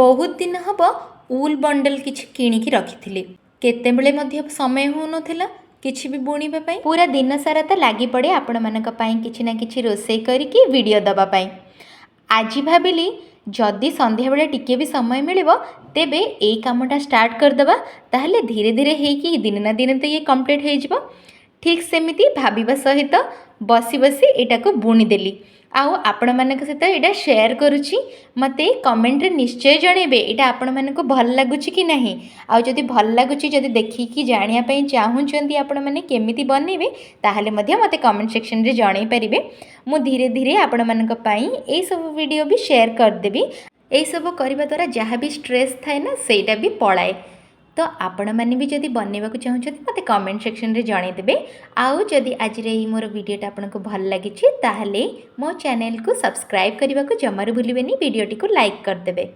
बहुत दिन हम उल बंडल किछि किणिकी रखिथिली केतेबेले मध्य समय होउनथिला किछि भी बुणीबा पई पूरा दिन सारा तो लागी पड़े आपण मानक पई किछि ना किछि रोषे करिकी वीडियो दबा पई। आज भाविली जदि संध्या बेले टिके भी समय मिलिबो तेबे ए कामटा स्टार्ट कर दबा ताहले धीरे धीरे हेकी दिन ना दिन तो ये कंप्लीट हो जिवो। ठीक सेमिति भाबिबा सहित बसी बसी एटा को बुणी देली आउ आपण मानक सहित एटा शेयर करूची मते कमेंट रे निश्चय जणेबे एटा आपण मानक भल लागुची कि नाही आउ जदि भल लागुची जदि देखि कि जानिया पई चाहुचंती आपण माने केमिति बनेबे ताहाले मध्ये मते कमेंट सेक्शन रे जणै परिबे। मु धीरे धीरे आपण मानक पई ए सब वीडियो भी शेयर कर देबी। ए सब करबा द्वारा जहाँ भी स्ट्रेस थाए ना सेटा भी पळाए। तो आपण मैंने भी जदि बनवा चाहते मत कमेंट सेक्शन रे जणै देबे। आउ जदि आज मोर वीडियोटा आपको भल लगी ताहले मो चैनल को सब्सक्राइब करने को जमारू भूलिबेनी वीडियोटी को लाइक कर देबे।